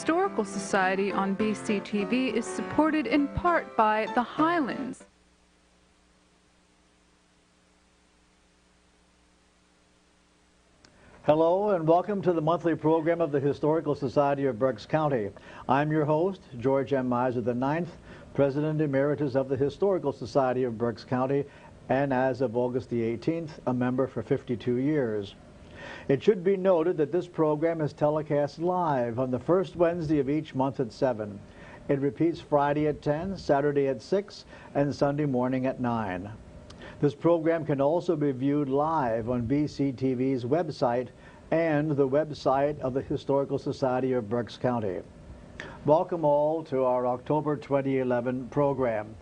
Historical Society on BCTV is supported in part by the Highlands. Hello and welcome to the monthly program of the Historical Society of Berks County. I'm your host, George M. Miser IX, President Emeritus of the Historical Society of Berks County, and as of August the 18th, a member for 52 years. It should be noted that this program is telecast live on the first Wednesday of each month at 7. It repeats Friday at 10, Saturday at 6, and Sunday morning at 9. This program can also be viewed live on BCTV's website and the website of the Historical Society of Berks County. Welcome all to our October 2011 program.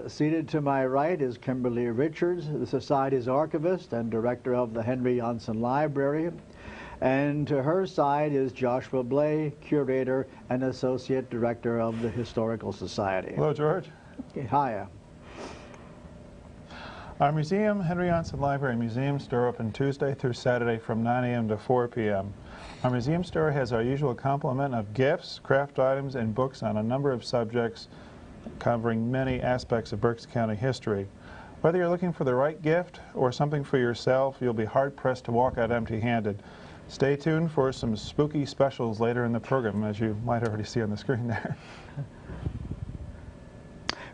Seated to my right is Kimberly Richards, the Society's archivist and director of the Henry Johnson Library. And to her side is Joshua Blay, curator and associate director of the Historical Society. Hello, George. Hiya. Our museum, Henry Johnson Library Museum Store, open Tuesday through Saturday from 9 a.m. to 4 p.m. Our museum store has our usual complement of gifts, craft items, and books on a number of subjects covering many aspects of Berks County history. Whether you're looking for the right gift or something for yourself, you'll be hard-pressed to walk out empty-handed. Stay tuned for some spooky specials later in the program, as you might already see on the screen there.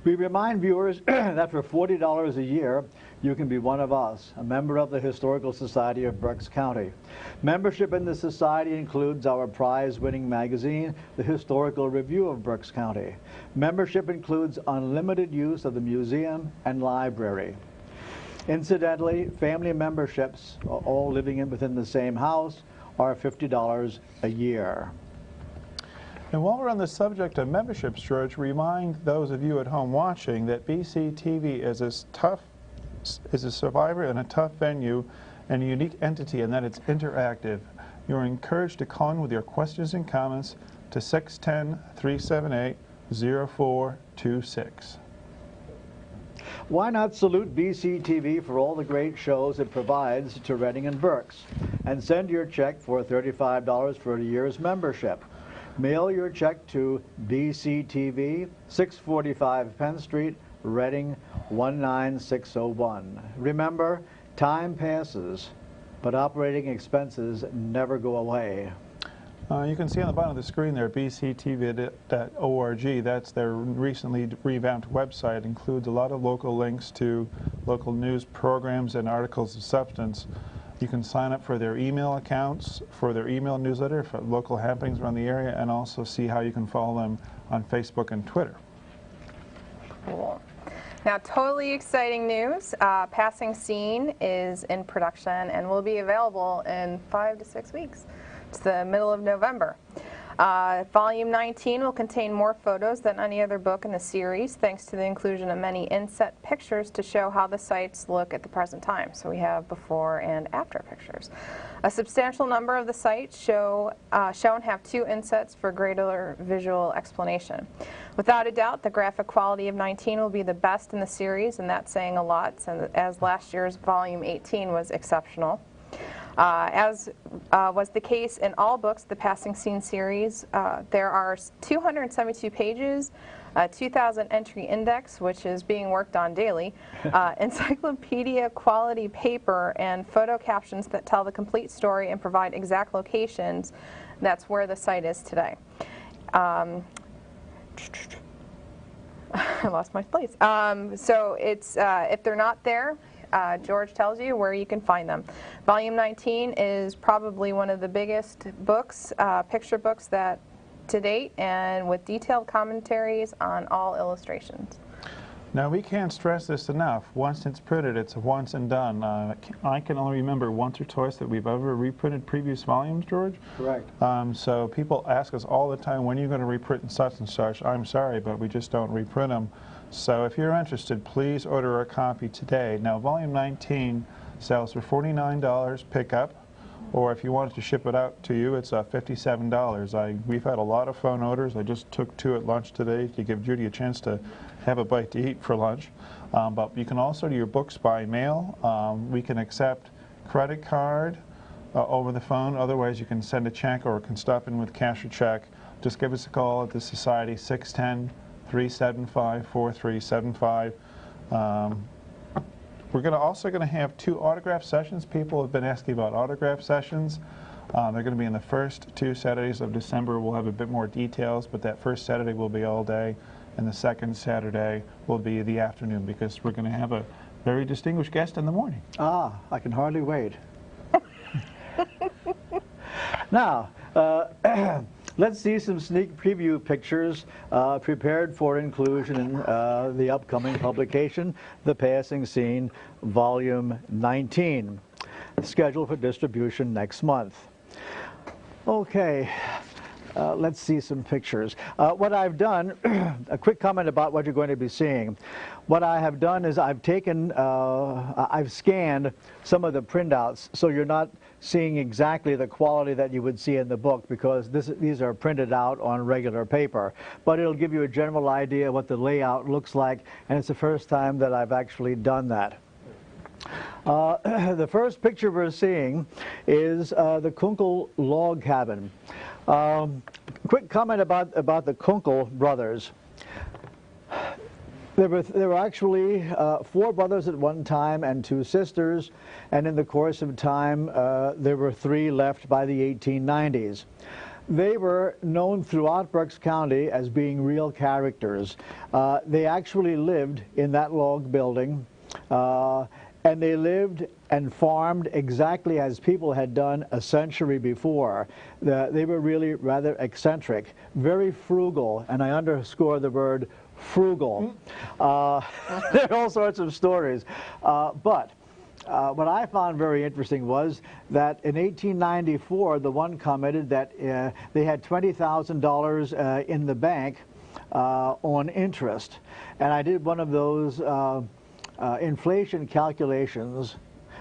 We remind viewers that for $40 a year, you can be one of us, a member of the Historical Society of Berks County. Membership in the Society includes our prize-winning magazine, the Historical Review of Berks County. Membership includes unlimited use of the museum and library. Incidentally, family memberships, all living within the same house, are $50 a year. And while we're on the subject of memberships, George, remind those of you at home watching that BCTV is a survivor and a tough venue and a unique entity in that it's interactive. You're encouraged to call in with your questions and comments to 610-378-0426. Why not salute BCTV for all the great shows it provides to Reading and Berks, and send your check for $35 for a year's membership. Mail your check to BCTV, 645 Penn Street, Reading 19601. Remember, time passes, but operating expenses never go away. You can see on the bottom of the screen there, bctv.org. That's their recently revamped website. It includes a lot of local links to local news programs and articles of substance. You can sign up for their email accounts, for their email newsletter, for local happenings around the area, and also see how you can follow them on Facebook and Twitter. Cool. Now, totally exciting news. Passing Scene is in production and will be available in 5 to 6 weeks. It's the middle of November. Volume 19 will contain more photos than any other book in the series, thanks to the inclusion of many inset pictures to show how the sites look at the present time. So we have before and after pictures. A substantial number of the sites shown have 2 insets for greater visual explanation. Without a doubt, the graphic quality of 19 will be the best in the series, and that's saying a lot, as last year's Volume 18 was exceptional. As was the case in all books, the Passing Scene series, there are 272 pages, 2,000 entry index, which is being worked on daily, encyclopedia quality paper, and photo captions that tell the complete story and provide exact locations. That's where the site is today. I lost my place. So it's if they're not there, George tells you where you can find them. Volume 19 is probably one of the biggest books, picture books that to date, and with detailed commentaries on all illustrations. Now, we can't stress this enough. Once it's printed, it's once and done. I can only remember once or twice that we've ever reprinted previous volumes, George. Correct. So people ask us all the time, when are you going to reprint and such and such? I'm sorry, but we just don't reprint them. So if you're interested, please order a copy today. Now, Volume 19 sells for $49 pickup, or if you wanted to ship it out to you, it's $57. We've had a lot of phone orders. I just took 2 at lunch today to give Judy a chance to have a bite to eat for lunch. But you can also do your books by mail. We can accept credit card over the phone. Otherwise, you can send a check or can stop in with cash or check. just give us a call at the Society, 610-375-4375. We're also going to have 2 autograph sessions. People have been asking about autograph sessions. They're going to be in the first 2 Saturdays of December. We'll have a bit more details, but that first Saturday will be all day, and the second Saturday will be the afternoon, because we're going to have a very distinguished guest in the morning. Ah, I can hardly wait. Now, let's see some sneak preview pictures prepared for inclusion in the upcoming publication, The Passing Scene, Volume 19, scheduled for distribution next month. Okay, let's see some pictures. What I've done, a quick comment about what you're going to be seeing. What I have done is I've taken, I've scanned some of the printouts, so you're not seeing exactly the quality that you would see in the book, because these are printed out on regular paper. But it'll give you a general idea of what the layout looks like, and it's the first time that I've actually done that. The first picture we're seeing is the Kunkel log cabin. Quick comment about the Kunkel brothers. There were actually 4 brothers at one time and 2 sisters, and in the course of time there were 3 left by the 1890s. They were known throughout Berks County as being real characters. They actually lived in that log building, and they lived and farmed exactly as people had done a century before. They were really rather eccentric, very frugal, and I underscore the word frugal. There are all sorts of stories. But what I found very interesting was that in 1894, the one commented that they had $20,000 in the bank on interest. And I did one of those inflation calculations.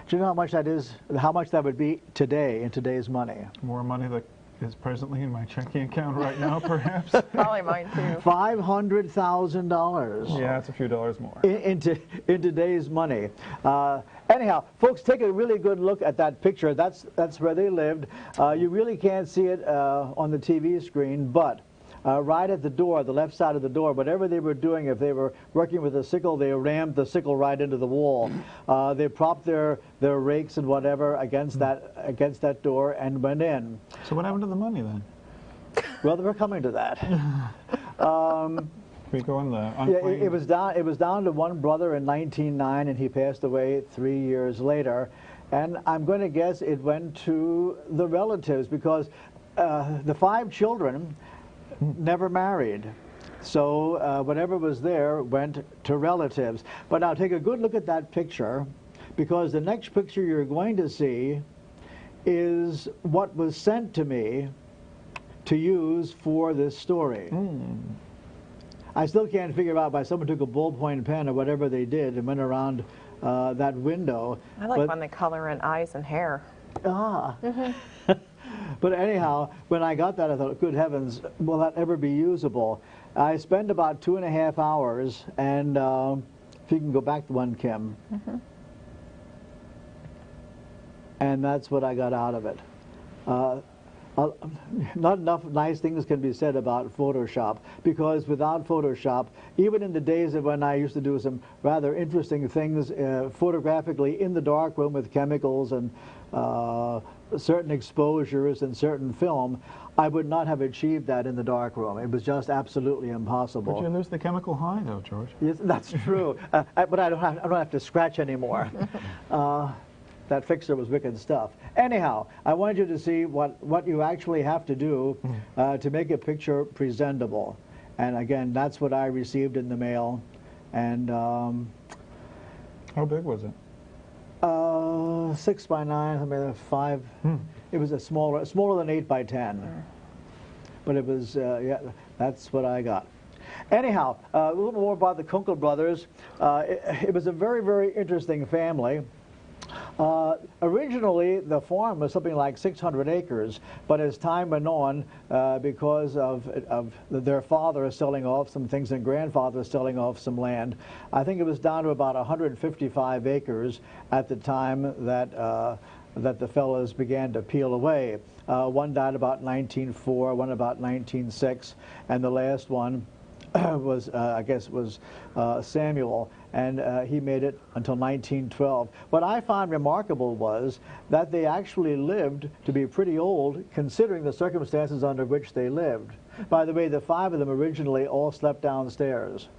Do you know how much that is? How much that would be today in today's money? More money that is presently in my checking account right now, perhaps. Probably mine too. $500,000. Yeah, it's a few dollars more. In today's money. Anyhow, folks, take a really good look at that picture. That's where they lived. You really can't see it on the TV screen, but right at the door, the left side of the door, whatever they were doing, if they were working with a sickle, they rammed the sickle right into the wall. They propped their rakes and whatever against that door and went in. So what happened to the money then? Well, we're coming to that. We go in the Yeah, it was down to one brother in 1909, and he passed away 3 years later. And I'm going to guess it went to the relatives, because the 5 children never married. So whatever was there went to relatives. But now take a good look at that picture, because the next picture you're going to see is what was sent to me to use for this story. I still can't figure out why someone took a ballpoint pen or whatever they did and went around that window. I like when they color in eyes and hair. But anyhow, when I got that, I thought, good heavens, will that ever be usable? I spent about 2.5 hours, and if you can go back to one, Kim. And that's what I got out of it. Not enough nice things can be said about Photoshop, because without Photoshop, even in the days of when I used to do some rather interesting things photographically in the darkroom with chemicals and certain exposures and certain film, I would not have achieved that in the darkroom. It was just absolutely impossible. But you lose the chemical high, though, George. Yes, that's true. But I don't have to scratch anymore. That fixer was wicked stuff. Anyhow, I wanted you to see what you actually have to do to make a picture presentable. And again, that's what I received in the mail. And how big was it? 6 by 9, I mean 5. It was smaller than 8 by 10. But it was, yeah, that's what I got. Anyhow, a little more about the Kunkel brothers. It was a very, very interesting family. Originally, the farm was something like 600 acres, but as time went on, because of their father selling off some things and grandfather selling off some land, I think it was down to about 155 acres at the time that that the fellows began to peel away. One died about 1904, one about 1906, and the last one was, I guess, was Samuel, and he made it until 1912. What I found remarkable was that they actually lived to be pretty old, considering the circumstances under which they lived. By the way, the 5 of them originally all slept downstairs.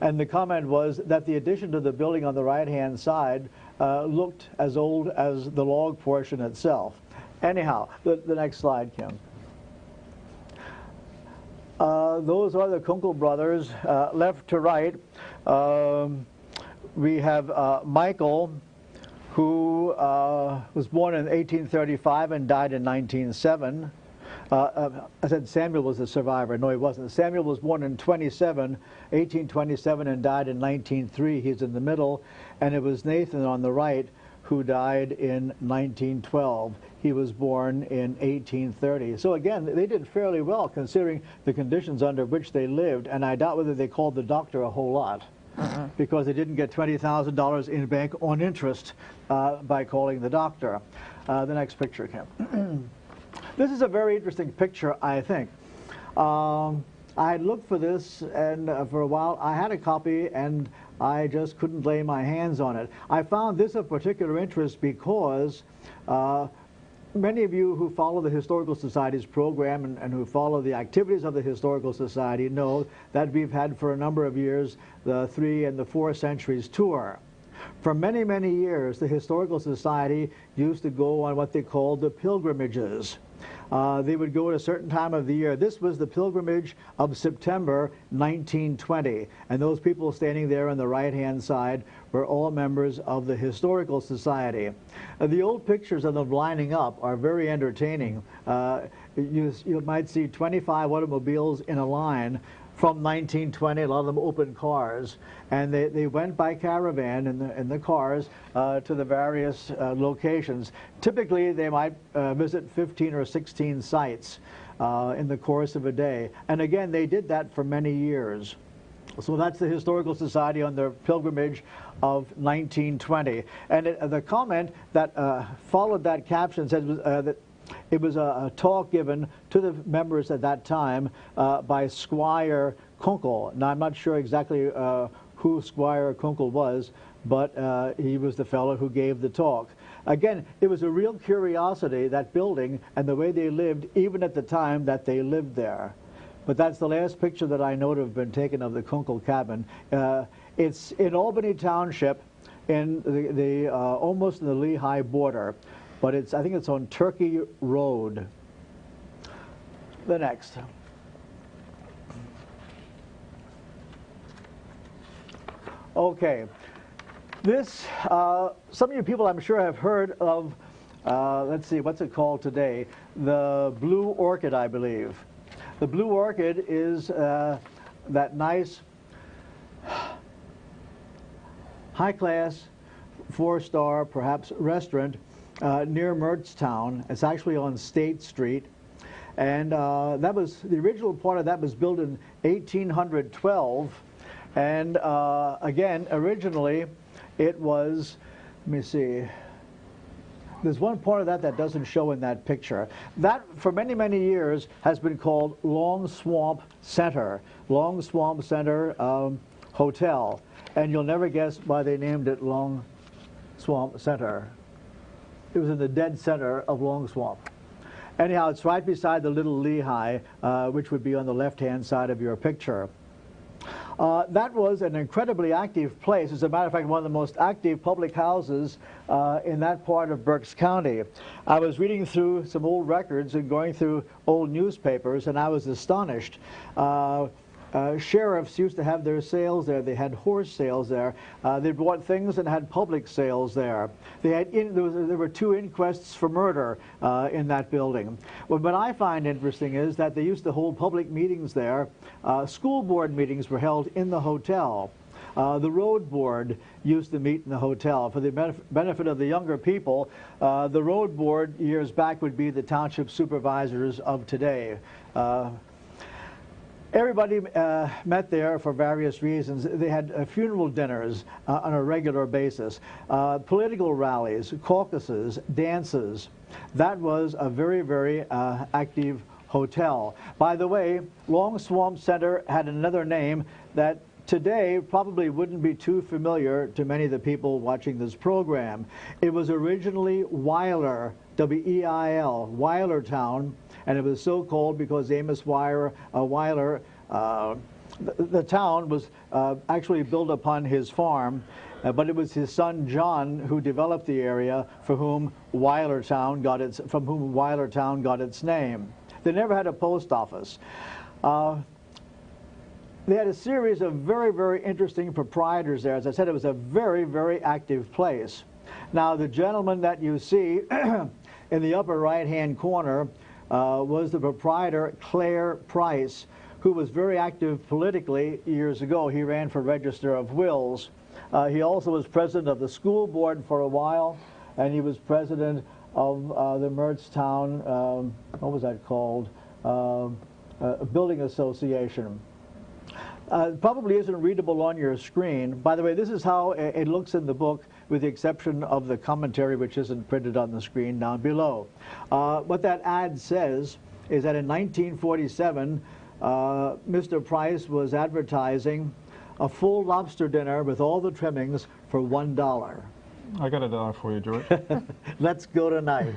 And the comment was that the addition to the building on the right-hand side looked as old as the log portion itself. Anyhow, the next slide, Kim. Those are the Kunkel brothers, left to right. We have Michael, who was born in 1835 and died in 1907. I said Samuel was the survivor. No, he wasn't. Samuel was born in 1827 and died in 1903. He's in the middle. And it was Nathan on the right who died in 1912. He was born in 1830. So again, they did fairly well considering the conditions under which they lived. And I doubt whether they called the doctor a whole lot. Because they didn't get $20,000 in bank on interest by calling the doctor. The next picture, Kim. This is a very interesting picture, I think. I had looked for this, and for a while I had a copy, and I just couldn't lay my hands on it. I found this of particular interest because many of you who follow the Historical Society's program and who follow the activities of the Historical Society know that we've had for a number of years the 3 and the 4 Centuries tour. For many, many years, the Historical Society used to go on what they called the pilgrimages. They would go at a certain time of the year. This was the pilgrimage of September 1920, and those people standing there on the right-hand side were all members of the Historical Society. The old pictures of them lining up are very entertaining. You might see 25 automobiles in a line from 1920, a lot of them open cars, and they went by caravan in the cars to the various locations. Typically, they might visit 15 or 16 sites in the course of a day. And again, they did that for many years. So that's the Historical Society on their pilgrimage of 1920. And the comment that followed that caption said that it was a talk given to the members at that time by Squire Kunkel. Now, I'm not sure exactly who Squire Kunkel was, but he was the fellow who gave the talk. Again, it was a real curiosity, that building, and the way they lived, even at the time that they lived there. But that's the last picture that I know to have been taken of the Kunkel cabin. It's in Albany Township, in the almost in the Lehigh border. But I think it's on Turkey Road. The next. Okay. This, some of you people I'm sure have heard of, let's see, what's it called today? The Blue Orchid, I believe. The Blue Orchid is that nice, high-class, 4-star, perhaps, restaurant near Mertztown. It's actually on State Street, and that was the original part of that was built in 1812, and again, originally it was, let me see, there's one part of that that doesn't show in that picture. That, for many, many years, has been called Long Swamp Center. Long Swamp Center Hotel, and you'll never guess why they named it Long Swamp Center. It was in the dead center of Long Swamp. Anyhow, it's right beside the Little Lehigh, which would be on the left-hand side of your picture. That was an incredibly active place. As a matter of fact, one of the most active public houses in that part of Berks County. I was reading through some old records and going through old newspapers, and I was astonished. Sheriffs used to have their sales there. They had horse sales there. They bought things and had public sales there. They had there were 2 inquests for murder in that building. Well, what I find interesting is that they used to hold public meetings there. School board meetings were held in the hotel. The road board used to meet in the hotel. For the benefit of the younger people, the road board years back would be the township supervisors of today. Everybody met there for various reasons. They had funeral dinners on a regular basis, political rallies, caucuses, dances. That was a very, very active hotel. By the way, Long Swamp Center had another name that today probably wouldn't be too familiar to many of the people watching this program. It was originally Weiler, W-E-I-L, Weiler Town, and it was so called because Amos Weiler, the town was actually built upon his farm, but it was his son John who developed the area from whom Weiler Town got its name. They never had a post office. They had a series of very, very interesting proprietors there. As I said, it was a very, very active place. Now, the gentleman that you see in the upper right-hand corner was the proprietor, Claire Price, who was very active politically years ago. He ran for Register of Wills. He also was president of the school board for a while, and he was president of the Mertztown, what was that called? Building Association. Probably isn't readable on your screen. By the way, this is how it looks in the book, with the exception of the commentary, which isn't printed on the screen down below. What that ad says is that in 1947, Mr. Price was advertising a full lobster dinner with all the trimmings for $1. I got $1 for you, George. Let's go tonight.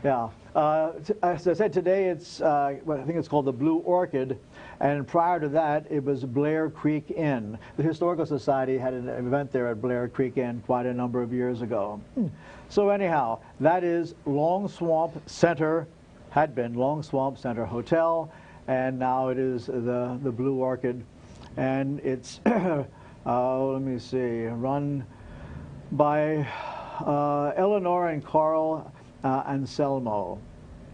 Yeah. As I said, today it's, I think it's called the Blue Orchid, and prior to that it was Blair Creek Inn. The Historical Society had an event there at Blair Creek Inn quite a number of years ago. So anyhow, that is Long Swamp Center, had been Long Swamp Center Hotel, and now it is the Blue Orchid, and it's, let me see, run by Eleanor and Carl Anselmo.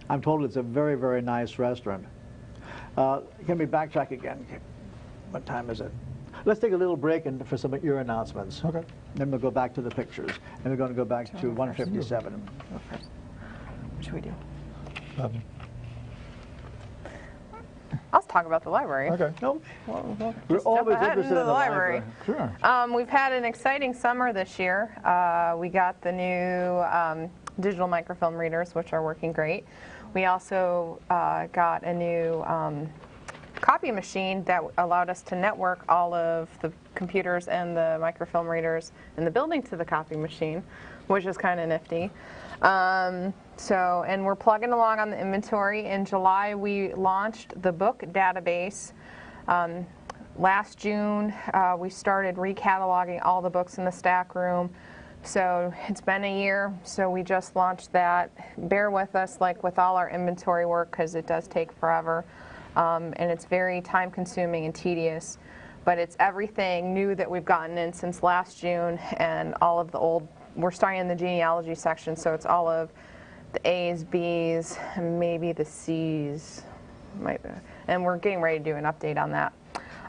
I'm told it's a very, very nice restaurant. Can we backtrack again? What time is it? Let's take a little break and for some of your announcements. Okay. Then we'll go back to the pictures. And we're going to go back to 157. What should we do? Nothing. I'll talk about the library. Okay. Nope. We're always interested in the library. Sure. We've had an exciting summer this year. We got the new digital microfilm readers, which are working great. We also got a new copy machine that allowed us to network all of the computers and the microfilm readers in the building to the copy machine, which is kind of nifty. And we're plugging along on the inventory. In July, we launched the book database. Last June, we started recataloging all the books in the stack room. So it's been a year, so we just launched that. Bear with us, like with all our inventory work, because it does take forever. And it's very time-consuming and tedious. But it's everything new that we've gotten in since last June, and all of the old. We're starting in the genealogy section, so it's all of the A's, B's, and maybe the C's. And we're getting ready to do an update on that.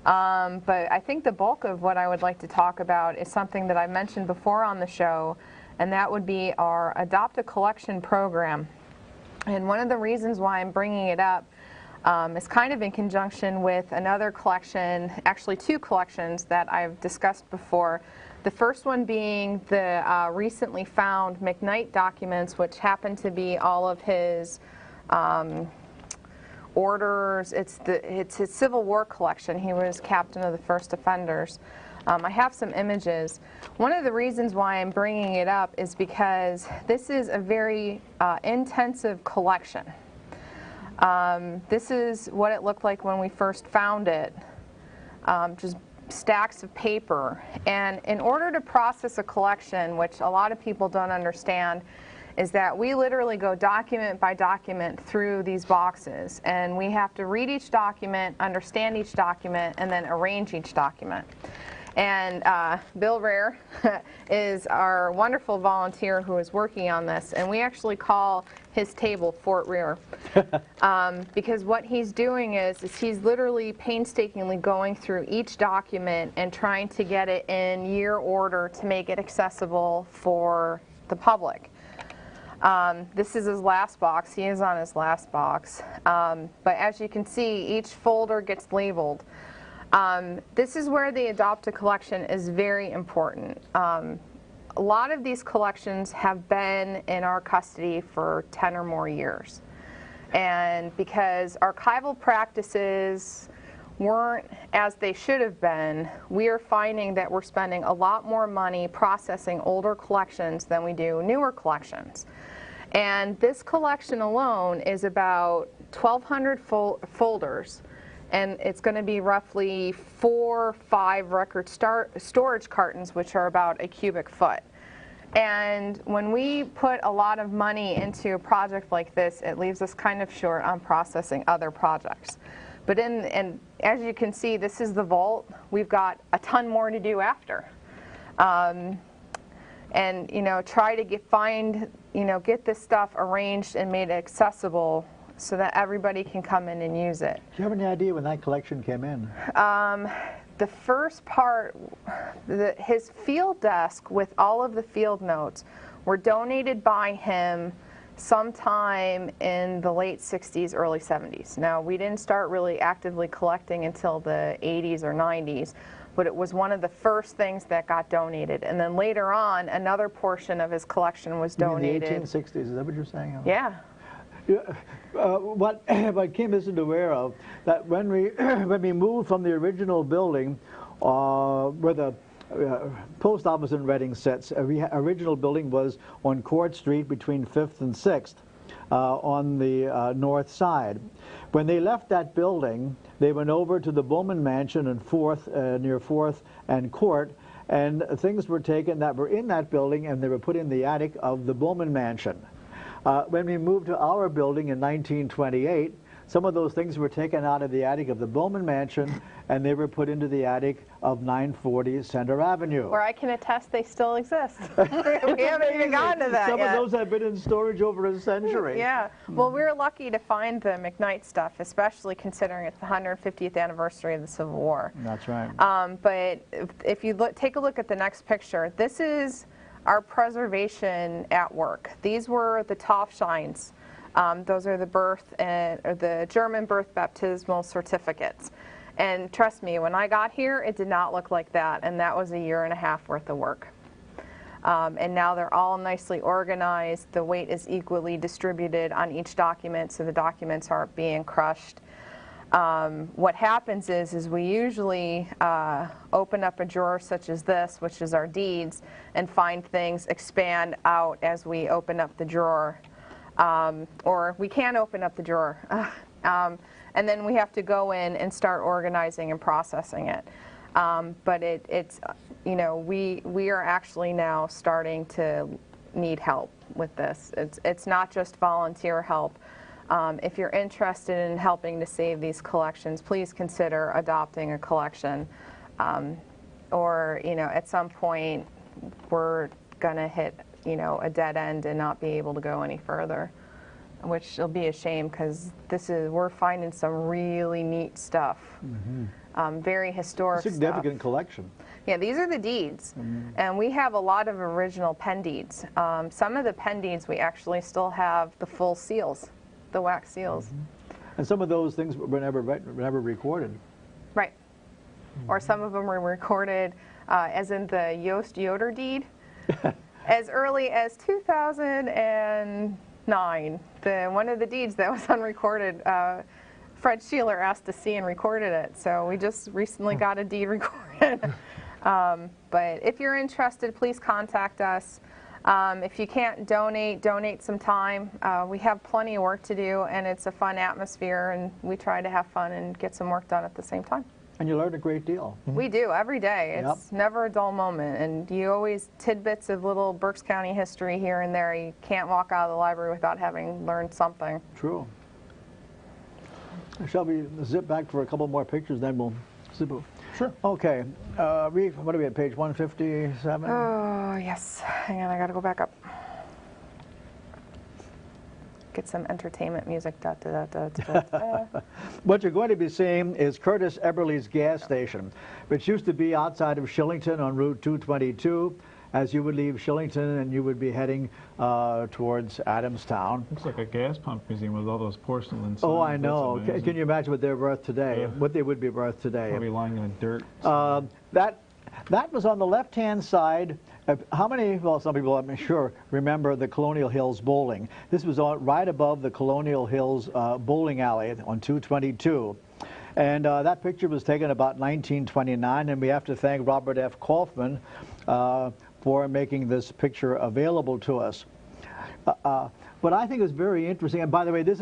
But I think the bulk of what I would like to talk about is something that I mentioned before on the show, and that would be our Adopt a Collection program. And one of the reasons why I'm bringing it up is kind of in conjunction with another collection, actually two collections that I've discussed before. The first one being the recently found McKnight documents, which happen to be all of his orders. It's his Civil War collection. He was captain of the First Defenders. I have some images. One of the reasons why I'm bringing it up is because this is a very intensive collection. This is what it looked like when we first found it, just stacks of paper. And in order to process a collection, which a lot of people don't understand, is that we literally go document by document through these boxes, and we have to read each document, understand each document, and then arrange each document. And Bill Rare is our wonderful volunteer who is working on this, and we actually call his table Fort Rear. Because what he's doing is he's literally painstakingly going through each document and trying to get it in year order to make it accessible for the public. This is his last box. He is on his last box. But as you can see, each folder gets labeled. This is where the Adopt a Collection is very important. A lot of these collections have been in our custody for 10 or more years. And because archival practices weren't as they should have been, we are finding that we're spending a lot more money processing older collections than we do newer collections. And this collection alone is about 1,200 folders, and it's going to be roughly 4 or 5 record storage cartons, which are about a cubic foot. And when we put a lot of money into a project like this, it leaves us kind of short on processing other projects. But and as you can see, this is the vault. We've got a ton more to do after. And try to get this stuff arranged and made accessible so that everybody can come in and use it. Do you have any idea when that collection came in? The first part, his field desk with all of the field notes were donated by him sometime in the late 60s, early 70s. Now, we didn't start really actively collecting until the 80s or 90s, but it was one of the first things that got donated. And then later on, another portion of his collection was donated. In the 1860s, is that what you're saying? Yeah. What Kim isn't aware of, that when we moved from the original building where the post office in Reading sits, original building was on Court Street between 5th and 6th on the north side. When they left that building, they went over to the Bowman Mansion in 4th, near 4th and Court, and things were taken that were in that building and they were put in the attic of the Bowman Mansion. When we moved to our building in 1928, some of those things were taken out of the attic of the Bowman Mansion and they were put into the attic of 940 Center Avenue. Where I can attest they still exist. We haven't even gotten to that yet. Some of those have been in storage over a century. Yeah. Well, we were lucky to find the McKnight stuff, especially considering it's the 150th anniversary of the Civil War. That's right. But if you take a look at the next picture, this is our preservation at work. These were the Taufscheins. Those are the the German birth baptismal certificates. And trust me, when I got here, it did not look like that, and that was a year and a half worth of work. And now they're all nicely organized. The weight is equally distributed on each document, so the documents aren't being crushed. What happens is we usually open up a drawer such as this, which is our deeds, and find things expand out as we open up the drawer. Or we can open up the drawer. And then we have to go in and start organizing and processing it. But it's we are actually now starting to need help with this. It's not just volunteer help. If you're interested in helping to save these collections, please consider adopting a collection. Or at some point we're gonna hit a dead end and not be able to go any further, which will be a shame because we're finding some really neat stuff. Mm-hmm. Very historic significant stuff. Collection. Yeah, these are the deeds. Mm-hmm. And we have a lot of original pen deeds. Some of the pen deeds we actually still have the full seals, the wax seals. Mm-hmm. And some of those things were never recorded. Right. Mm-hmm. Or some of them were recorded as in the Yost Yoder deed as early as 2009. One of the deeds that was unrecorded, Fred Sheeler asked to see and recorded it, so we just recently got a deed recorded. But if you're interested, please contact us. If you can't donate some time. We have plenty of work to do, and it's a fun atmosphere, and we try to have fun and get some work done at the same time. And you learn a great deal. We do, every day. It's never a dull moment. And you always tidbits of little Berks County history here and there. You can't walk out of the library without having learned something. True. Shall we zip back for a couple more pictures, then we'll zip it? Sure. Okay. What are we at, page 157? Oh, yes. Hang on, I got to go back up. Get some entertainment music. Da, da, da, da, da. What you're going to be seeing is Curtis Eberly's gas station, which used to be outside of Shillington on Route 222. as you would leave Shillington and you would be heading towards Adamstown. Looks like a gas pump museum with all those porcelain signs. Oh, I know. Can you imagine what they're worth today? Yeah. What they would be worth today? Probably lying in the dirt. That was on the left-hand side. How many, well, some people, I'm sure, remember the Colonial Hills Bowling. This was right above the Colonial Hills bowling alley on 222. And that picture was taken about 1929, and we have to thank Robert F. Kaufman for making this picture available to us. What I think is very interesting, and by the way, this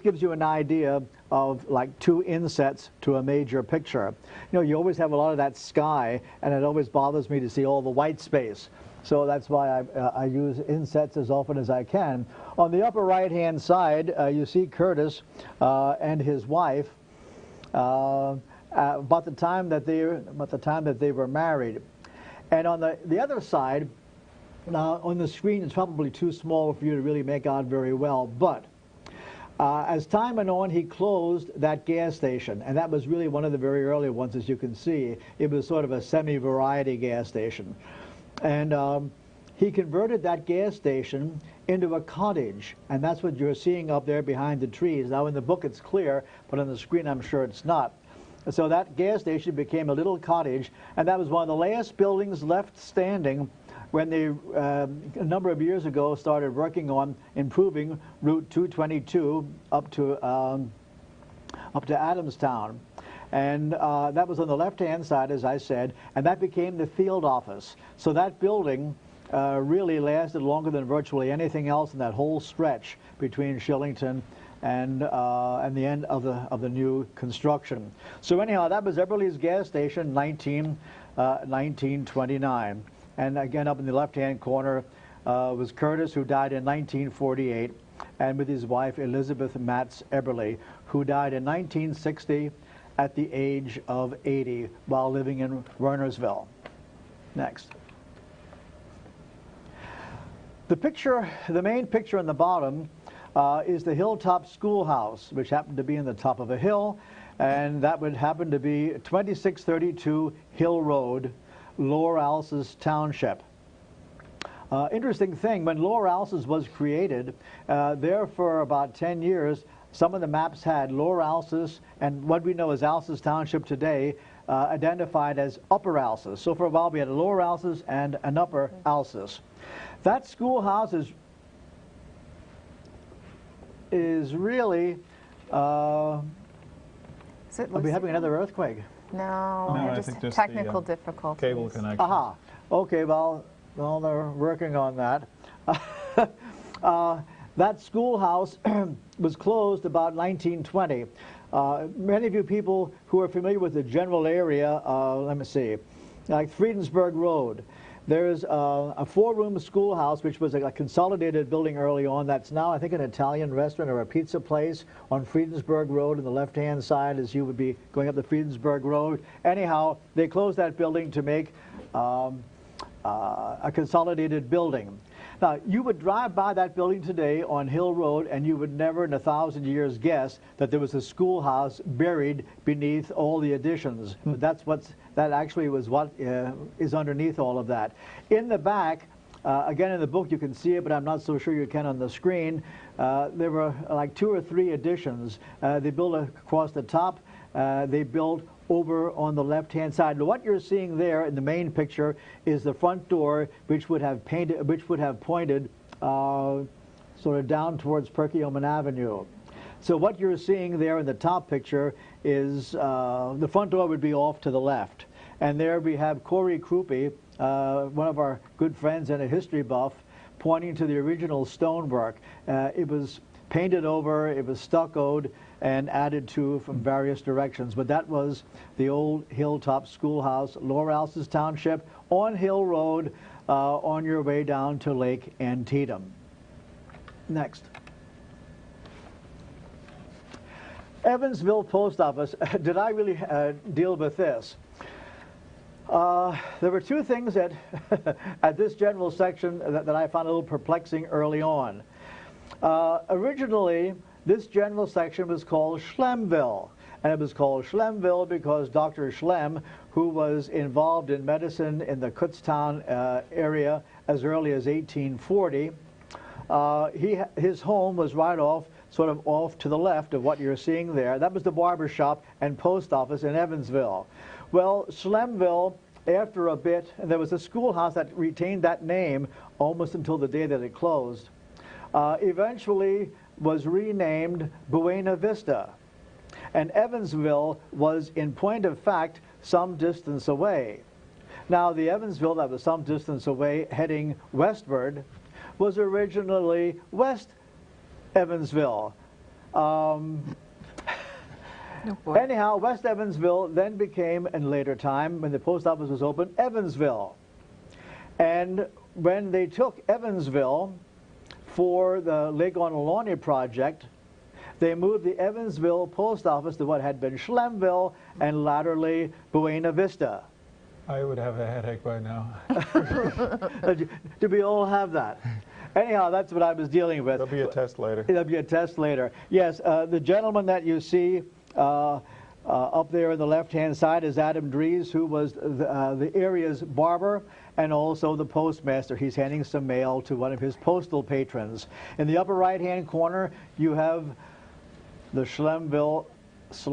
gives you an idea of like 2 insets to a major picture. You know, you always have a lot of that sky, and it always bothers me to see all the white space. So that's why I use insets as often as I can. On the upper right-hand side, you see Curtis and his wife about the time that they were married. And on the other side, now, on the screen, it's probably too small for you to really make out very well, but as time went on, he closed that gas station, and that was really one of the very early ones, as you can see. It was sort of a semi-variety gas station. And he converted that gas station into a cottage, and that's what you're seeing up there behind the trees. Now, in the book, it's clear, but on the screen, I'm sure it's not. So that gas station became a little cottage, and that was one of the last buildings left standing when they, a number of years ago, started working on improving Route 222 up to Adamstown. And that was on the left-hand side, as I said, and that became the field office. So that building really lasted longer than virtually anything else in that whole stretch between Shillington and the end of the new construction. So anyhow, that was Eberle's gas station, 1929. And again, up in the left-hand corner was Curtis, who died in 1948, and with his wife, Elizabeth Matz Eberle, who died in 1960 at the age of 80 while living in Wernersville. Next. The main picture on the bottom is the Hilltop Schoolhouse, which happened to be in the top of a hill, and that would happen to be 2632 Hill Road, Lower Alsace Township. Interesting thing, when Lower Alsace was created, there for about 10 years, some of the maps had Lower Alsace and what we know as Alsace Township today identified as Upper Alsace. So for a while we had a Lower Alsace and an Upper Alsace. That schoolhouse is really, are we having another earthquake? No, just technical difficulties. Cable connection. Aha. Okay, well, they're working on that. That schoolhouse was closed about 1920. Many of you people who are familiar with the general area, let me see, like Friedensburg Road, there's a 4-room schoolhouse, which was a consolidated building early on. That's now, I think, an Italian restaurant or a pizza place on Friedensburg Road on the left-hand side as you would be going up the Friedensburg Road. Anyhow, they closed that building to make a consolidated building. Now, you would drive by that building today on Hill Road, and you would never in 1,000 years guess that there was a schoolhouse buried beneath all the additions. But that actually was what is underneath all of that. In the back, again in the book you can see it, but I'm not so sure you can on the screen, there were like 2 or 3 additions. They built across the top, they built over on the left-hand side. What you're seeing there in the main picture is the front door, which would have pointed sort of down towards Perkiomen Avenue. So what you're seeing there in the top picture is the front door would be off to the left, and there we have Corey Krupe, one of our good friends and a history buff, pointing to the original stonework. It was painted over, it was stuccoed, and added to from various directions. But that was the old Hilltop Schoolhouse, Lower Alsace Township, on Hill Road, on your way down to Lake Antietam. Next. Evansville Post Office. Did I really deal with this? There were 2 things at this general section that I found a little perplexing early on. Originally, this general section was called Schlemville, and it was called Schlemville because Dr. Schlem, who was involved in medicine in the Kutztown area as early as 1840, his home was right off, sort of off to the left of what you're seeing there. That was the barber shop and post office in Evansville. Well, Schlemville, after a bit, and there was a schoolhouse that retained that name almost until the day that it closed, eventually was renamed Buena Vista. And Evansville was, in point of fact, some distance away. Now, the Evansville that was some distance away heading westward was originally West Evansville. Anyhow, West Evansville then became, in later time, when the post office was open, Evansville. And when they took Evansville for the Lake on Ohlone project, they moved the Evansville post office to what had been Schlemville and latterly Buena Vista. I would have a headache by now. Do we all have that? Anyhow, that's what I was dealing with. There'll be a test later. There'll be a test later. Yes, the gentleman that you see up there on the left-hand side is Adam Dries, who was the area's barber and also the postmaster. He's handing some mail to one of his postal patrons. In the upper right-hand corner, you have the Schlemville /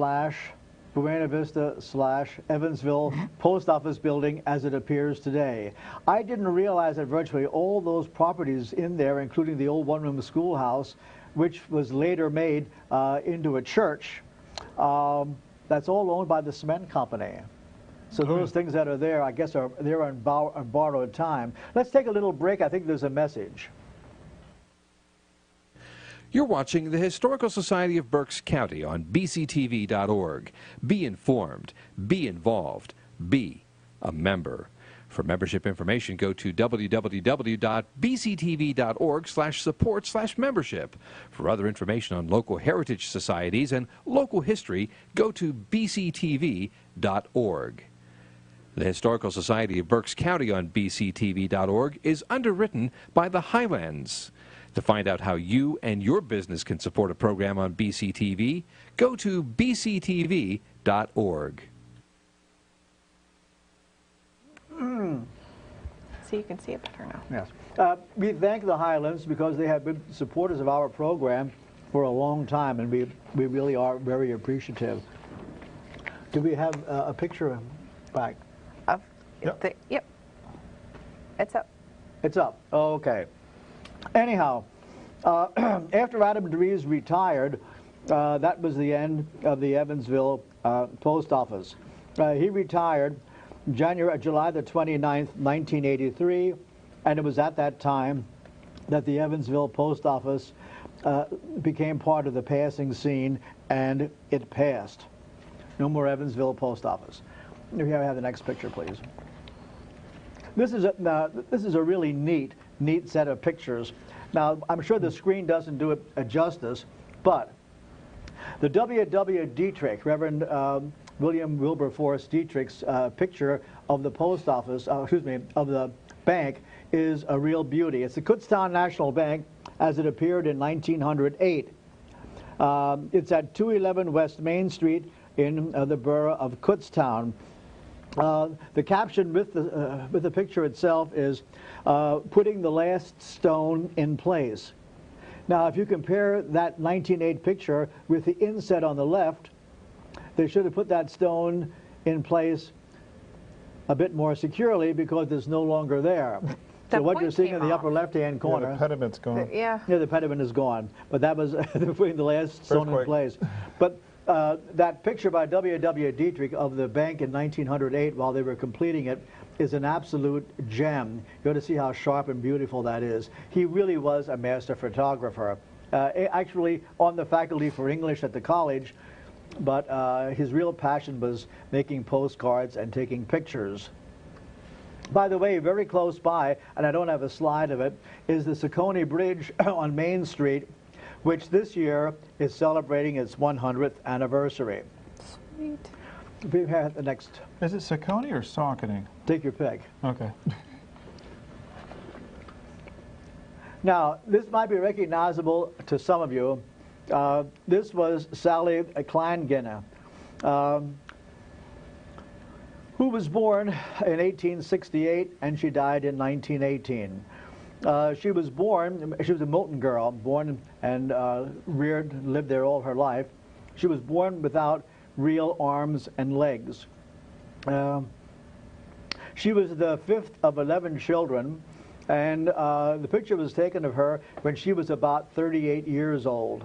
Buena Vista / Evansville post office building as it appears today. I didn't realize that virtually all those properties in there, including the old one-room schoolhouse, which was later made into a church, that's all owned by the cement company. So those things that are there, I guess, are there on borrowed time. Let's take a little break. I think there's a message. You're watching the Historical Society of Berks County on hsbctv.org. Be informed, be involved, be a member. For membership information, go to www.bctv.org/support/membership. For other information on local heritage societies and local history, go to bctv.org. The Historical Society of Berks County on bctv.org is underwritten by the Highlands. To find out how you and your business can support a program on BCTV, go to bctv.org. So you can see it better now. Yes. We thank the Highlands because they have been supporters of our program for a long time, and we really are very appreciative. Do we have a picture back? Yep. Yep. It's up. It's up. Okay. Anyhow, after Adam Dries retired, that was the end of the Evansville post office. He retired July the 29th, 1983, and it was at that time that the Evansville post office became part of the passing scene, and it passed. No more Evansville post office. Here we have the next picture, please. This is a really neat set of pictures. Now, I'm sure the screen doesn't do it justice, but the W.W. Dietrich, Reverend William Wilberforce Dietrich's picture of the post office, of the bank, is a real beauty. It's the Kutztown National Bank as it appeared in 1908. It's at 211 West Main Street in the borough of Kutztown. The caption with the picture itself is putting the last stone in place. Now, if you compare that 1908 picture with the inset on the left, they should have put that stone in place a bit more securely because it's no longer there. So what you're seeing in the upper left-hand corner, the pediment's gone. Yeah, the pediment is gone. But that was putting the last stone in place. But that picture by W.W. Dietrich of the bank in 1908 while they were completing it is an absolute gem. You ought to see how sharp and beautiful that is. He really was a master photographer. Actually on the faculty for English at the college, but his real passion was making postcards and taking pictures. By the way, very close by, and I don't have a slide of it, is the Saccone Bridge on Main Street, which this year is celebrating its 100th anniversary. sweet. We have the next. Is it Saccone or Saucony? Take your pick. Okay. Now, this might be recognizable to some of you. This was Sally Kleingena. who was born in 1868 and she died in 1918. She was a Milton girl, born and lived there all her life. She was born without real arms and legs. She was the fifth of 11 children, and the picture was taken of her when she was about 38 years old.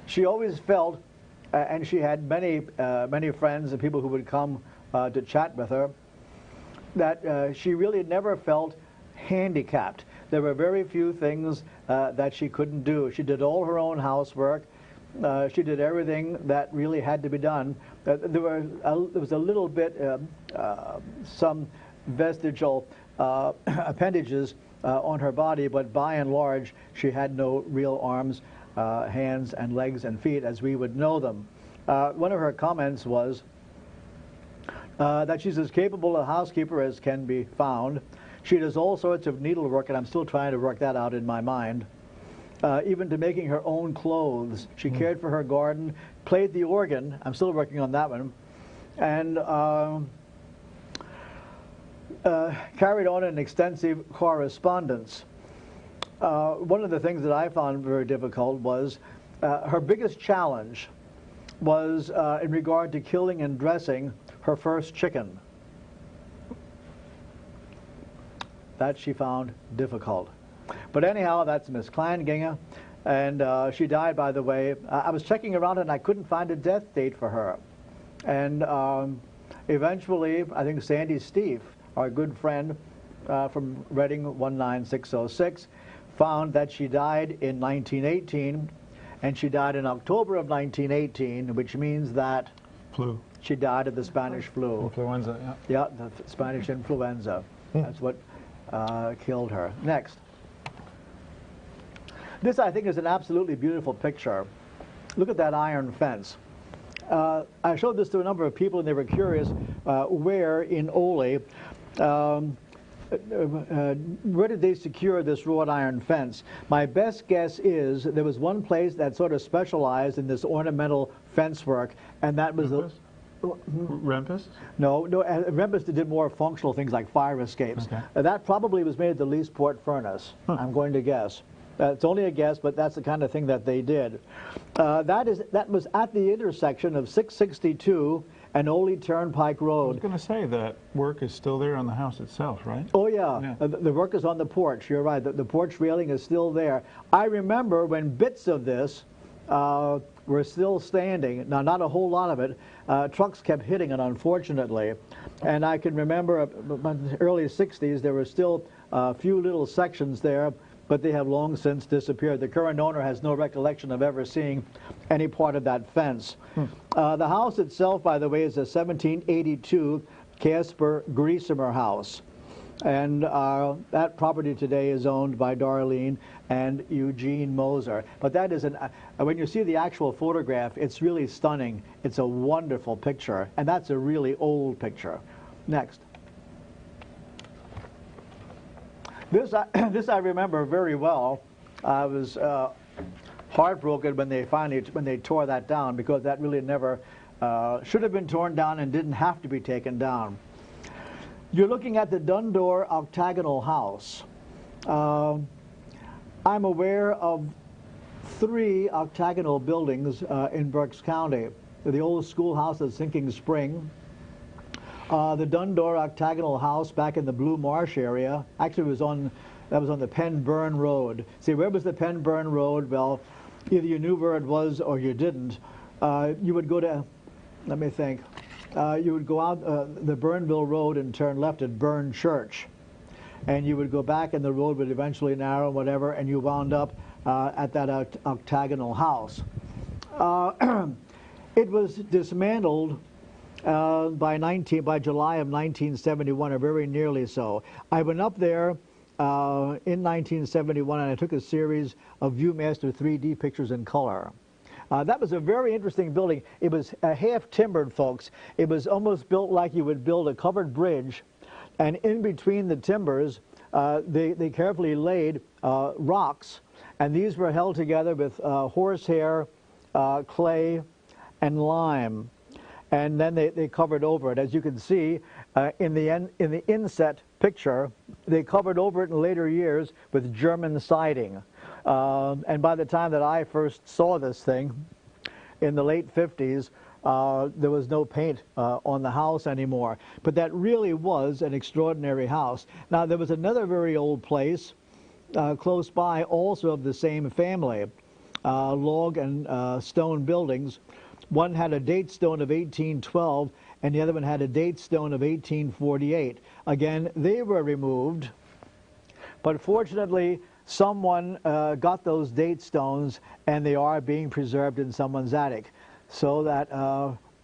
She always felt, and she had many friends and people who would come to chat with her, that she really never felt handicapped. There were very few things that she couldn't do. She did all her own housework. She did everything that really had to be done. There was a little bit, some vestigial appendages on her body, but by and large, she had no real arms, hands, and legs and feet as we would know them. One of her comments was that she's as capable a housekeeper as can be found. She does all sorts of needlework, and I'm still trying to work that out in my mind. Even to making her own clothes. She cared for her garden, played the organ. I'm still working on that one. And carried on an extensive correspondence. One of the things that I found very difficult was her biggest challenge was in regard to killing and dressing her first chicken. That she found difficult. But anyhow, that's Miss Kleinginger, and she died, by the way. I was checking around and I couldn't find a death date for her. And eventually, I think Sandy Steve, our good friend from Reading 19606, found that she died in 1918, and she died in October of 1918, which means that Flu. she died of the Spanish flu. Influenza, yeah. Yeah, the Spanish influenza. That's what killed her. Next. This, I think, is an absolutely beautiful picture. Look at that iron fence. I showed this to a number of people, and they were curious where in Ole, where did they secure this wrought iron fence? My best guess is there was one place that sort of specialized in this ornamental fence work, and that was Rempus? Rempus? No, Rempus did more functional things like fire escapes. Okay. That probably was made at the Leesport furnace, I'm going to guess. It's only a guess, but that's the kind of thing that they did. That was at the intersection of 662 and Ole Turnpike I Road. was going to say that work is still there on the house itself, right? Oh, yeah. Yeah. The work is on the porch. You're right. The porch railing is still there. I remember when bits of this were still standing. Now, not a whole lot of it. Trucks kept hitting it, unfortunately. And I can remember in the early 60s, there were still a few little sections there, but they have long since disappeared. The current owner has no recollection of ever seeing any part of that fence. The house itself, by the way, is a 1782 Casper Griesemer house. And that property today is owned by Darlene and Eugene Moser. But that is when you see the actual photograph, it's really stunning. It's a wonderful picture, and that's a really old picture. Next. This I remember very well. I was heartbroken when they tore that down, because that really never should have been torn down and didn't have to be taken down. You're looking at the Dundor octagonal house. I'm aware of 3 octagonal buildings in Berks County. The old schoolhouse at Sinking Spring, the Dundor octagonal house back in the Blue Marsh area. Actually, that was on the Penn Burn Road. See, where was the Penn Burn Road? Well, either you knew where it was or you didn't. You would go to, let me think, you would go out the Burnville Road and turn left at Burn Church. And you would go back, and the road would eventually narrow, whatever, and you wound up at that octagonal house. It was dismantled by July of 1971, or very nearly so. I went up there in 1971, and I took a series of ViewMaster 3D pictures in color. That was a very interesting building. It was half timbered, folks. It was almost built like you would build a covered bridge, and in between the timbers, they carefully laid rocks, and these were held together with horsehair, clay, and lime. and then they covered over it. As you can see in the inset picture, they covered over it in later years with German siding. And by the time that I first saw this thing in the late 50s, there was no paint on the house anymore. But that really was an extraordinary house. Now, there was another very old place close by, also of the same family, log and stone buildings. One had a date stone of 1812, and the other one had a date stone of 1848. Again, they were removed, but fortunately, someone got those date stones, and they are being preserved in someone's attic, so that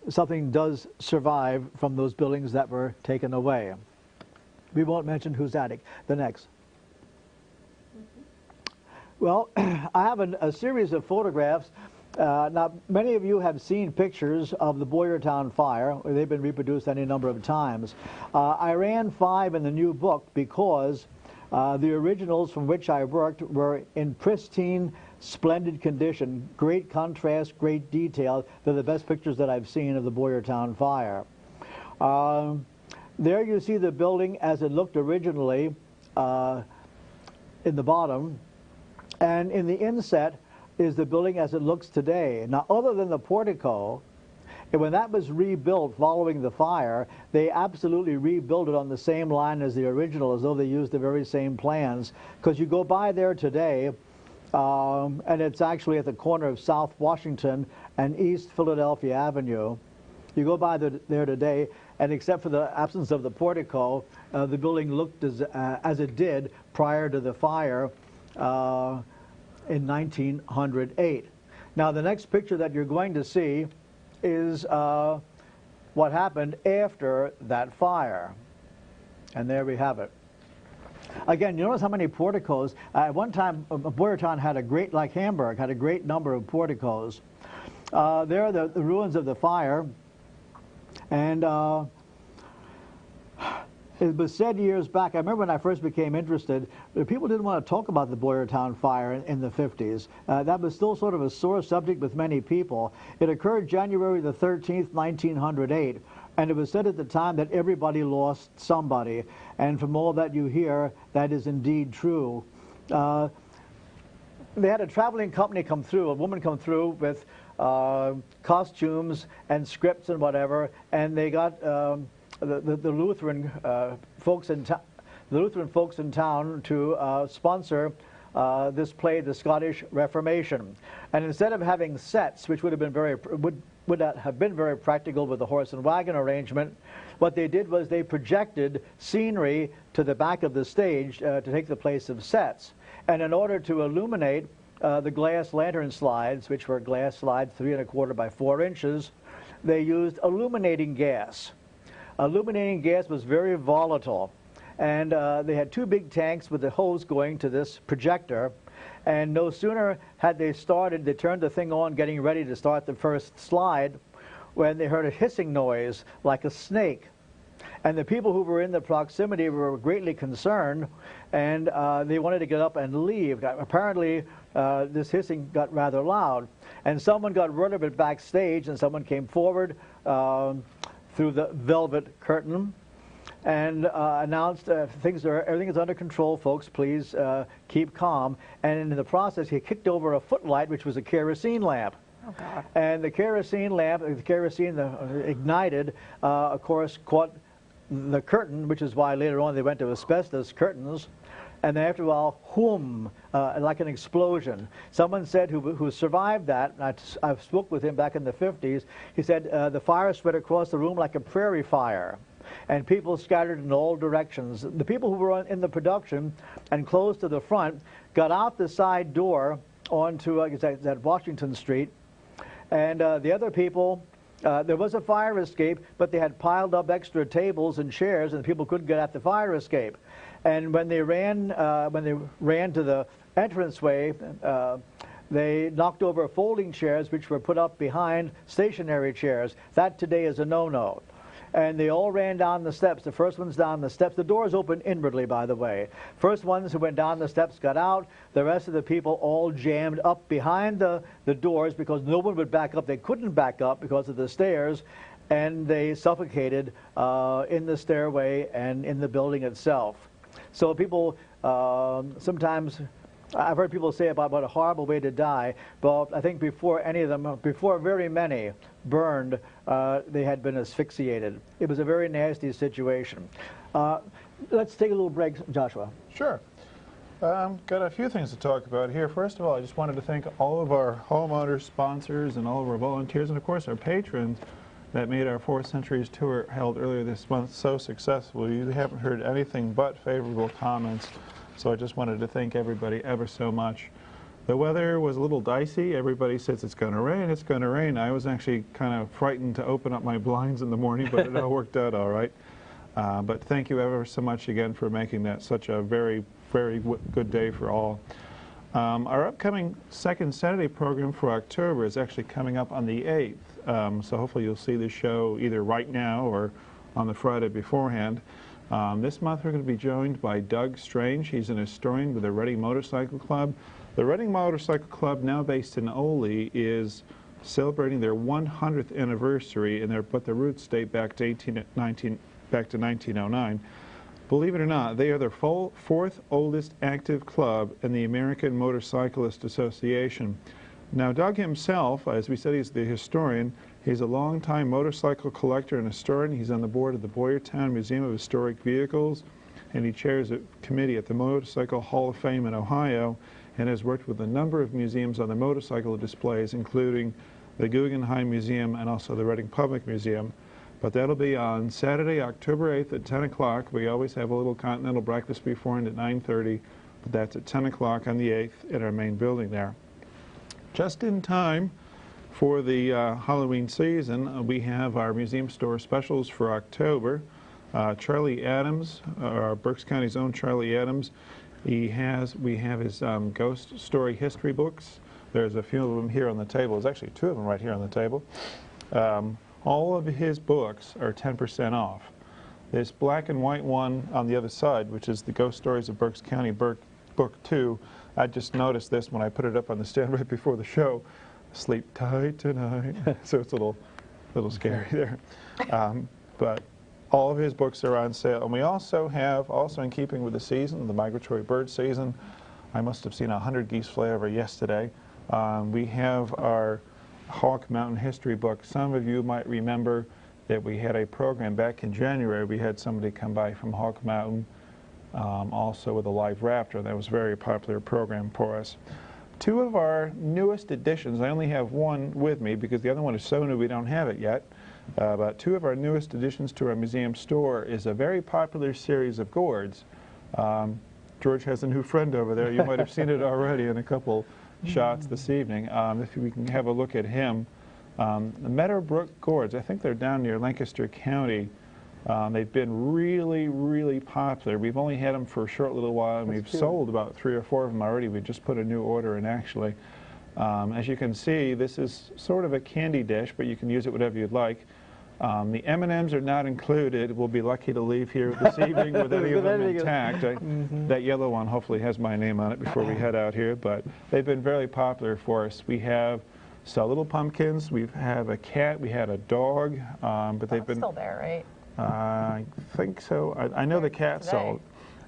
something does survive from those buildings that were taken away. We won't mention whose attic. The next. Well, I have a series of photographs. Now, many of you have seen pictures of the Boyertown fire. They've been reproduced any number of times. I ran 5 in the new book because the originals from which I worked were in pristine, splendid condition, great contrast, great detail. They're the best pictures that I've seen of the Boyertown fire. There you see the building as it looked originally in the bottom, and in the inset is the building as it looks today. Now, other than the portico, and when that was rebuilt following the fire, they absolutely rebuilt it on the same line as the original, as though they used the very same plans. Because you go by there today, and it's actually at the corner of South Washington and East Philadelphia Avenue. You go by there today, and except for the absence of the portico, the building looked as it did prior to the fire in 1908. Now, the next picture that you're going to see is what happened after that fire. And there we have it. Again, you notice how many porticos. At one time, Boyertown had a great, like Hamburg, had a great number of porticos. There are the ruins of the fire. And it was said years back, I remember when I first became interested, people didn't want to talk about the Boyertown fire in the 50s. That was still sort of a sore subject with many people. It occurred January the 13th, 1908, and it was said at the time that everybody lost somebody. And from all that you hear, that is indeed true. They had a traveling company come through, a woman come through with costumes and scripts and whatever, and they got the Lutheran folks in town to sponsor this play, The Scottish Reformation. And instead of having sets, which would have been very practical with the horse and wagon arrangement, what they did was they projected scenery to the back of the stage to take the place of sets. And in order to illuminate the glass lantern slides, which were glass slides 3 1/4 by 4 inches, they used illuminating gas. Illuminating gas was very volatile, and they had 2 big tanks with the hose going to this projector, and no sooner had they started, they turned the thing on getting ready to start the first slide, when they heard a hissing noise like a snake. And the people who were in the proximity were greatly concerned, and they wanted to get up and leave. Apparently, this hissing got rather loud, and someone got rid of it backstage, and someone came forward through the velvet curtain and announced everything is under control, folks, please keep calm. And in the process, he kicked over a footlight, which was a kerosene lamp. Oh, God. And the kerosene lamp, the kerosene ignited, of course, caught the curtain, which is why later on they went to asbestos curtains. And then after a while, whoom, like an explosion. Someone said who survived that, and I spoke with him back in the 50s, he said the fire spread across the room like a prairie fire, and people scattered in all directions. The people who were in the production and close to the front got out the side door onto at Washington Street, and the other people, there was a fire escape, but they had piled up extra tables and chairs, and people couldn't get at the fire escape. And when they ran to the entranceway, they knocked over folding chairs, which were put up behind stationary chairs. That today is a no-no. And they all ran down the steps. The first ones down the steps. The doors open inwardly, by the way. First ones who went down the steps got out. The rest of the people all jammed up behind the doors because no one would back up. They couldn't back up because of the stairs. and they suffocated in the stairway and in the building itself. So people sometimes, I've heard people say about what a horrible way to die, but I think before any of them, before very many burned, they had been asphyxiated. It was a very nasty situation. Let's take a little break, Joshua. Sure. Got a few things to talk about here. First of all, I just wanted to thank all of our homeowners, sponsors, and all of our volunteers, and of course our patrons that made our 4 Centuries tour held earlier this month so successful. You haven't heard anything but favorable comments, so I just wanted to thank everybody ever so much. The weather was a little dicey. Everybody says it's going to rain, it's going to rain. I was actually kind of frightened to open up my blinds in the morning, but it all worked out all right. But thank you ever so much again for making that such a very good day for all. Our upcoming second Saturday program for October is actually coming up on the 8th, so hopefully you'll see the show either right now or on the Friday beforehand. This month we're going to be joined by Doug Strange. He's an historian with the Reading Motorcycle Club. The Reading Motorcycle Club, now based in Ole, is celebrating their 100th anniversary, but their roots date back to 1909. Believe it or not, they are the 4th oldest active club in the American Motorcyclist Association. Now, Doug himself, as we said, he's the historian. He's a longtime motorcycle collector and historian. He's on the board of the Boyertown Museum of Historic Vehicles, and he chairs a committee at the Motorcycle Hall of Fame in Ohio, and has worked with a number of museums on the motorcycle displays, including the Guggenheim Museum and also the Reading Public Museum. But that'll be on Saturday, October 8th at 10 o'clock. We always have a little continental breakfast beforehand at 9:30, but that's at 10 o'clock on the 8th in our main building there. Just in time for the Halloween season, we have our museum store specials for October. Charlie Adams, Berks County's own Charlie Adams, we have his ghost story history books. There's a few of them here on the table. There's actually 2 of them right here on the table. All of his books are 10% off. This black and white one on the other side, which is the Ghost Stories of Berks County, Book 2, I just noticed this when I put it up on the stand right before the show. Sleep tight tonight. So it's a little scary there. But all of his books are on sale. And we also have, in keeping with the season, the migratory bird season, I must have seen 100 geese fly over yesterday. We have our Hawk Mountain history book. Some of you might remember that we had a program back in January. We had somebody come by from Hawk Mountain, also with a live raptor. That was a very popular program for us. 2 of our newest additions, I only have one with me because the other one is so new we don't have it yet, but 2 of our newest additions to our museum store is a very popular series of gourds. George has a new friend over there. You might have seen it already in a couple shots this evening. If we can have a look at him. The Meadowbrook gourds, I think they're down near Lancaster County. They've been really popular. We've only had them for a short little while, and we've sold about 3 or 4 of them already. We just put a new order in, actually. As you can see, this is sort of a candy dish, but you can use it whatever you'd like. The M&Ms are not included. We'll be lucky to leave here this evening with any of them intact. That yellow one hopefully has my name on it before we head out here, but they've been very popular for us. We have little pumpkins. We have a cat. We had a dog, but they've been still there, right? I think so. I know the cat sold.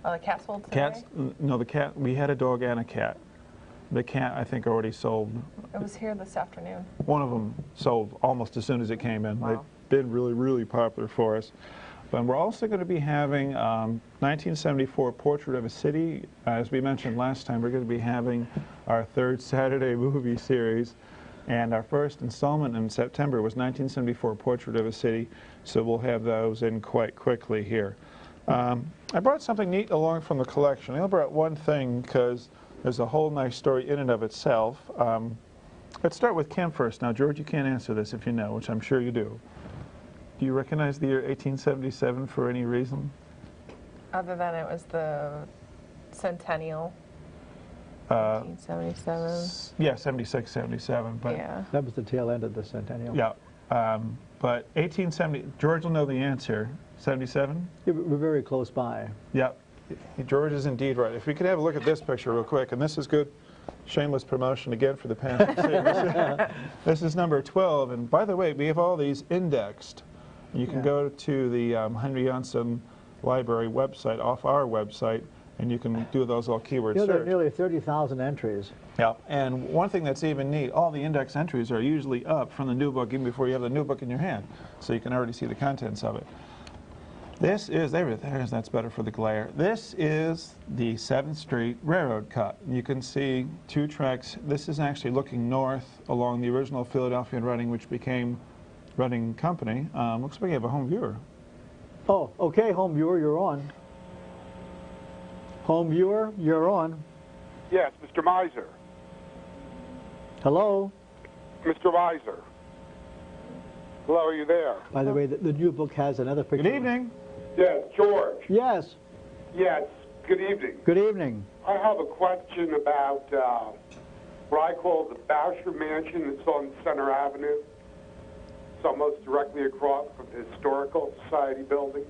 Oh, the cat sold today? No, the cat. We had a dog and a cat. The cat, I think, already sold. It was here this afternoon. One of them sold almost as soon as it came in. Wow. They've been really popular for us. But we're also going to be having 1974 Portrait of a City. As we mentioned last time, we're going to be having our 3rd Saturday movie series. And our first installment in September was 1974 Portrait of a City. So we'll have those in quite quickly here. I brought something neat along from the collection. I only brought one thing because there's a whole nice story in and of itself. Let's start with Kim first. Now, George, you can't answer this if you know, which I'm sure you do. Do you recognize the year 1877 for any reason? Other than it was the centennial. 1877. Yeah, 76, 77. But Yeah. That was the tail end of the centennial. Yeah. But 1870, George will know the answer. 77? Yeah, we're very close by. Yeah. George is indeed right. If we could have a look at this picture real quick, and this is good shameless promotion again for the Panther series. This is number 12, and by the way, we have all these indexed. You can go to the Henry Johnson Library website, off our website, and you can do those all keyword There are search. nearly 30,000 entries. Yeah, and one thing that's even neat, all the index entries are usually up from the new book even before you have the new book in your hand, so you can already see the contents of it. This is, that's better for the glare. This is the 7th Street Railroad cut. You can see 2 tracks. This is actually looking north along the original Philadelphia and Reading, which became Reading Company. Looks like you have a home viewer. Oh, okay, home viewer, you're on. Home viewer, you're on. Yes, Mr. Miser. Hello? Mr. Miser. Hello, are you there? By the way, the new book has another picture. Good evening. Yes, George. Yes, Yes, good evening. good evening. I have a question about what I call the Boucher Mansion that's on Center Avenue. It's almost directly across from the Historical Society building.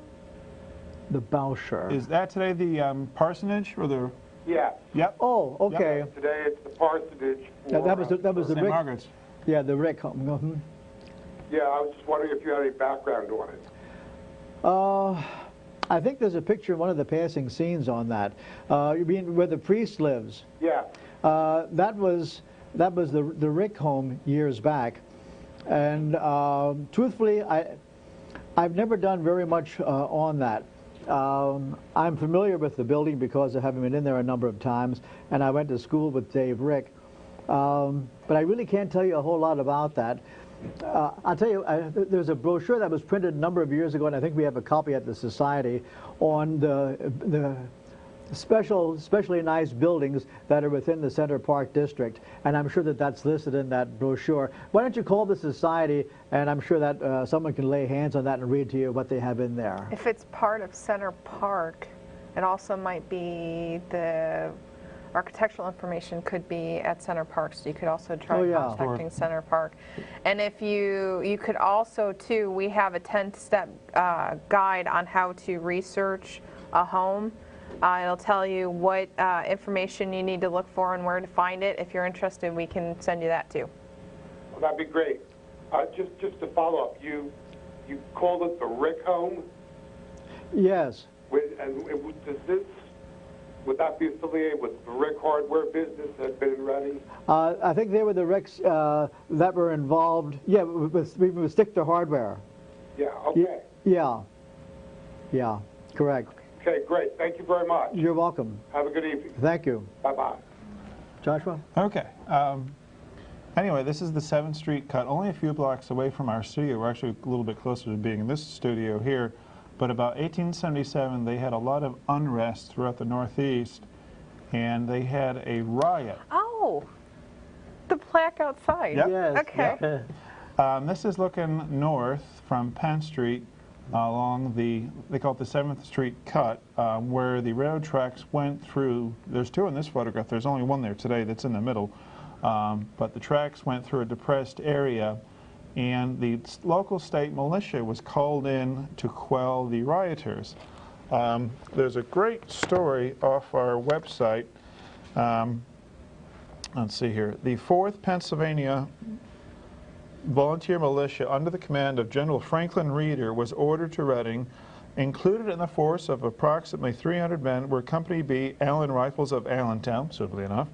The Boucher. Is that today the parsonage or the? Yes. Yep. Oh, okay. Today it's the parsonage. Yeah, that was the St. Rick. Margaret's. Yeah, the Rick home. Mhm. Yeah, I was just wondering if you had any background on it. I think there's a picture of one of the passing scenes on that. You mean where the priest lives? Yeah. That was the Rick home years back, and truthfully, I've never done very much on that. I'm familiar with the building because of having been in there a number of times, and I went to school with Dave Rick, but I really can't tell you a whole lot about that. I'll tell you, there's a brochure that was printed a number of years ago, and I think we have a copy at the Society, on the especially nice buildings that are within the Center Park District, and I'm sure that that's listed in that brochure. Why don't you call the Society, and I'm sure that someone can lay hands on that and read to you what they have in there. If it's part of Center Park, it also might be the architectural information could be at Center Park, so you could also try contacting Center Park. And if you could also, too, we have a 10-step guide on how to research a home. It'll tell you what information you need to look for and where to find it. If you're interested, we can send you that, too. Well, that'd be great. Just to follow up, you called it the Rick home? Yes. Would that be affiliated with the Rick hardware business that had been in Reading? I think they were the Ricks that were involved. Yeah, with Stick to Hardware. Yeah, okay. Yeah, correct. Okay, great. Thank you very much. You're welcome. Have a good evening. Thank you. Bye-bye. Joshua? Okay. Anyway, this is the 7th Street cut, only a few blocks away from our studio. We're actually a little bit closer to being in this studio here. But about 1877, they had a lot of unrest throughout the Northeast, and they had a riot. Oh, the plaque outside. Yep. Yes. Okay. This is looking north from Penn Street along they call it the 7th Street cut, where the railroad tracks went through. There's 2 in this photograph. There's only 1 there today that's in the middle. But the tracks went through a depressed area, and the local state militia was called in to quell the rioters. There's a great story off our website. Let's see here. The 4th Pennsylvania Volunteer Militia, under the command of General Franklin Reeder, was ordered to Reading. Included in the force of approximately 300 men were Company B, Allen Rifles of Allentown, suitably enough,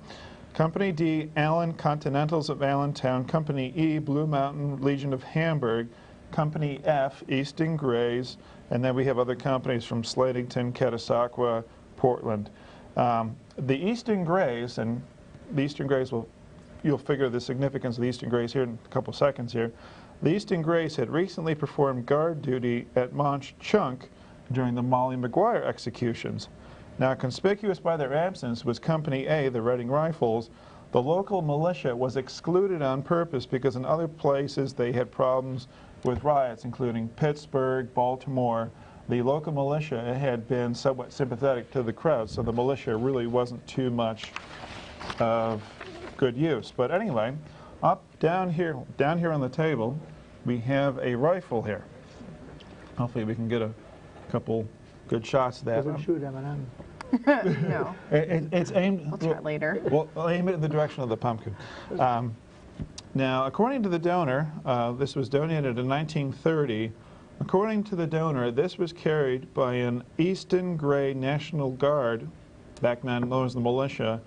Company D, Allen Continentals of Allentown, Company E, Blue Mountain Legion of Hamburg, Company F, Easton Grays, and then we have other companies from Slatington, Catasauqua, Portland. The Easton Grays, and the Easton Grays you'll figure the significance of the Easton Grays here in a couple seconds here. The Easton Grays had recently performed guard duty at Mont Chunk during the Molly Maguire executions. Now, conspicuous by their absence was Company A, the Reading Rifles. The local militia was excluded on purpose because in other places they had problems with riots, including Pittsburgh, Baltimore. The local militia had been somewhat sympathetic to the crowd, so the militia really wasn't too much of good use. But anyway, down here on the table, we have a rifle here. Hopefully we can get a couple good shots of that. Doesn't shoot M&M. No. It's aimed... We'll chat later. We'll aim it in the direction of the pumpkin. Now, according to the donor, this was donated in 1930. According to the donor, this was carried by an Easton Grey National Guard, back then known as the militia,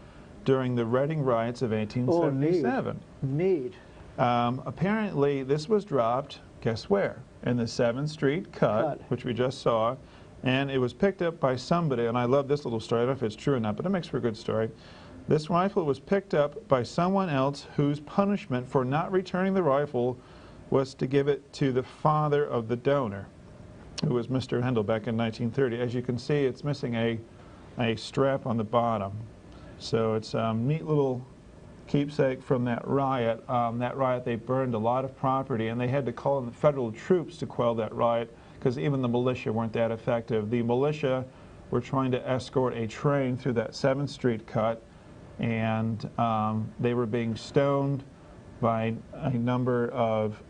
during the Reading riots of 1877. Oh, neat. Apparently, this was dropped, guess where? In the 7th Street cut, which we just saw, and it was picked up by somebody, and I love this little story. I don't know if it's true or not, but it makes for a good story. This rifle was picked up by someone else whose punishment for not returning the rifle was to give it to the father of the donor, who was Mr. Hendel back in 1930. As you can see, it's missing a strap on the bottom. So it's a neat little keepsake from that riot. They burned a lot of property, and they had to call in the federal troops to quell that riot because even the militia weren't that effective. The militia were trying to escort a train through that 7th Street cut, and they were being stoned by a number of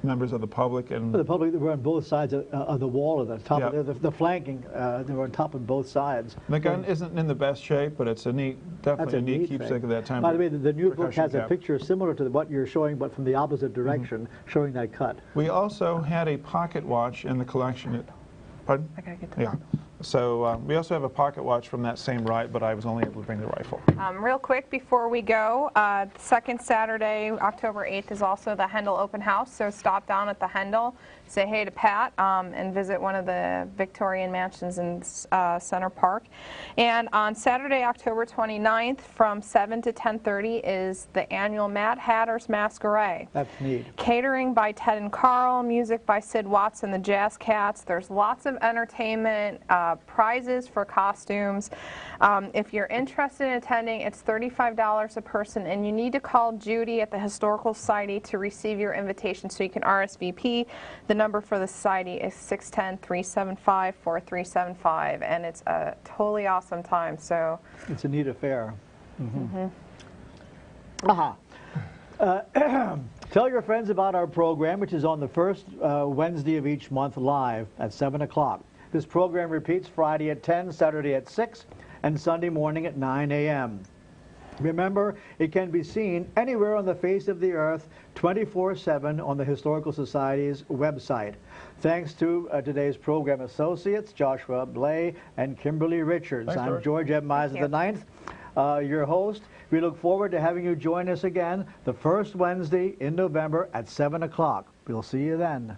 members of the public. And the public were on both sides of the wall, at the top Yep. of the flanking. They were on top of both sides. the gun isn't in the best shape, but it's a neat, definitely a neat keepsake thing. of that time. By the way, the new book percussion has a cap. picture similar to what you're showing, but from the opposite direction, showing that cut. We also had a pocket watch in the collection. Pardon? I gotta get to Yeah. So we also have a pocket watch from that same riot, but I was only able to bring the rifle. Real quick before we go, second Saturday, October 8th, is also the Hendel Open House, so stop down at the Hendel, say hey to Pat, and visit one of the Victorian mansions in Center Park. And on Saturday, October 29th, from 7 to 10:30 is the annual Mad Hatter's Masquerade. That's neat. Catering by Ted and Carl, music by Sid Watts and the Jazz Cats. There's lots of entertainment, prizes for costumes. If you're interested in attending, it's $35 a person, and you need to call Judy at the Historical Society to receive your invitation so you can RSVP. The number for the society is 610-375-4375, and it's a totally awesome time. So It's a neat affair. Aha. Tell your friends about our program, which is on the first Wednesday of each month live at 7 o'clock. This program repeats Friday at 10, Saturday at 6, and Sunday morning at 9 a.m. Remember, it can be seen anywhere on the face of the earth 24/7 on the Historical Society's website. Thanks to today's program associates, Joshua Blay and Kimberly Richards. Thanks, I'm George M. Miser IX, your host. We look forward to having you join us again the first Wednesday in November at 7 o'clock. We'll see you then.